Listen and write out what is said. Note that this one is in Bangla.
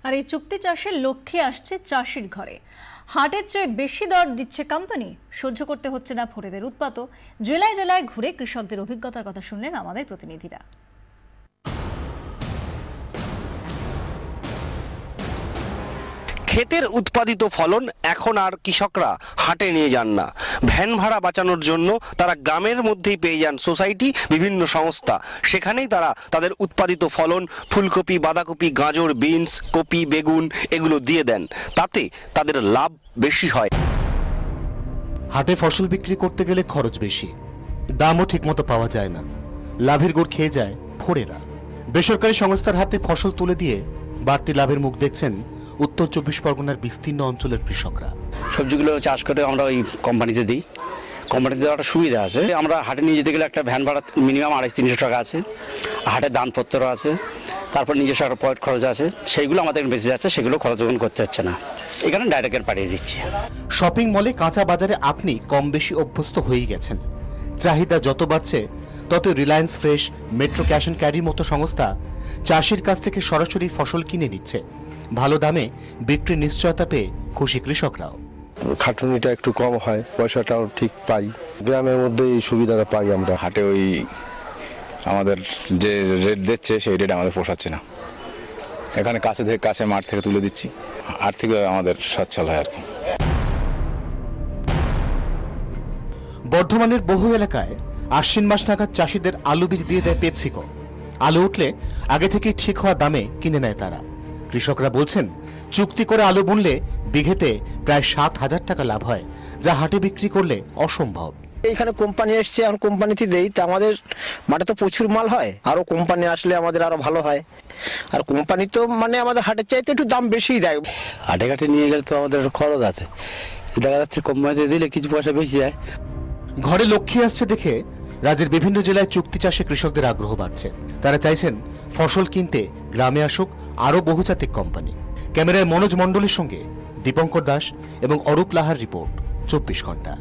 আর এই চুক্তি চাষের লক্ষ্যে আসছে চাষির ঘরে। হাটের চেয়ে বেশি দর দিচ্ছে কোম্পানি, সহ্য করতে হচ্ছে না ফোরেদের উৎপাত। জেলায় জেলায় ঘুরে কৃষকদের অভিজ্ঞতার কথা শুনলেন আমাদের প্রতিনিধিরা। ক্ষেতের উৎপাদিত ফলন এখন আর কৃষকরা হাটে নিয়ে যান না। ভ্যান ভাড়া বাঁচানোর জন্য তারা গ্রামের মধ্যেই পেয়ে যান সোসাইটি, বিভিন্ন সংস্থা। সেখানেই তারা তাদের উৎপাদিত ফলন, ফুলকপি, বাঁধাকপি, গাজর, বিনস, কপি, বেগুন এগুলো দিয়ে দেন। তাতে তাদের লাভ বেশি হয়। হাটে ফসল বিক্রি করতে গেলে খরচ বেশি, দামও ঠিকমতো পাওয়া যায় না। লাভের গুড় খেয়ে যায় ফোরেরা। বেসরকারি সংস্থার হাতে ফসল তুলে দিয়ে বাড়তি লাভের মুখ দেখছেন উত্তর 24 পরগনার বিস্তীর্ণ অঞ্চলের কৃষকরা। সবজিগুলো চাষ করে আমরা ওই কোম্পানিতে দিই। কোম্পানিতে দেওয়ার একটা সুবিধা আছে, আমরা হাটে নিয়ে যেতে গেলে একটা ভ্যান ভাড়া মিনিমাম 250-300 টাকা আছে, হাটের দানপত্র আছে, তারপর নিজস্ব একটা পয়েন্ট খরচ আছে, সেইগুলো আমাদের বেঁচে যাচ্ছে, সেগুলো খরচ করতে হচ্ছে না, এখানে ডাইরেক্ট পাঠিয়ে দিচ্ছি। শপিং মলে, কাঁচা বাজারে আপনি কম বেশি অভ্যস্ত হয়েই গেছেন। চাহিদা যত বাড়ছে তত Reliance Fresh, Metro Cash and ক্যারির মতো সংস্থা চাষির কাছ থেকে সরাসরি ফসল কিনে নিচ্ছে। ভালো দামে বিক্রির নিশ্চয়তা পেয়ে খুশি কৃষকরাও। খাটুনিটা একটু কম হয়, পয়সাটাও ঠিক পাই। গ্রামের মধ্যে এই সুবিধাটা পাই আমরা। হাটে ওই আমাদের যে রেট দিচ্ছে সেই রেট আমাদের পোষাচ্ছে না। এখানে কাছে মাঠ থেকে তুলে দিচ্ছি, আর্থিকভাবে আমাদের সচ্ছল হয় আর কি। বর্ধমানের বহু এলাকায় আশ্বিন মাস নাগাদ চাষিদের আলু বীজ দিয়ে দেয় পেপসিকো। আলু উঠলে আগে থেকে ঠিক হওয়া দামে কিনে নেয় তারা। কৃষকরা বলছেন, চুক্তি করে আলু বুনলে বিঘেতে প্রায় 7,000 টাকা লাভ হয়, যা হাটে বিক্রি করলে অসম্ভব। এখানে কোম্পানি এসছে, এখন কোম্পানিতে দেই, তা আমাদের মাঠে তো প্রচুর মাল হয়। আরো কোম্পানি আসলে আমাদের আরো ভালো হয়। আর কোম্পানি তো মানে আমাদের হাটের চাইতে একটু দাম বেশিই দেয়। হাটে ঘাটে নিয়ে গেলে তো আমাদের খরচ আছে, দেখা যাচ্ছে কোম্পানিতে দিলে কিছু পয়সা বেশি যায়। ঘরে লক্ষ্মী আসছে দেখে রাজ্যের বিভিন্ন জেলায় চুক্তি চাষে কৃষকদের আগ্রহ বাড়ছে। তারা চাইছেন ফসল কিনতে গ্রামে আসুক আরো বহুজাতিক কোম্পানি। ক্যামেরায় মনোজ মণ্ডলের সঙ্গে দীপঙ্কর দাস এবং অরূপ লাহার রিপোর্ট, 24 ঘন্টা।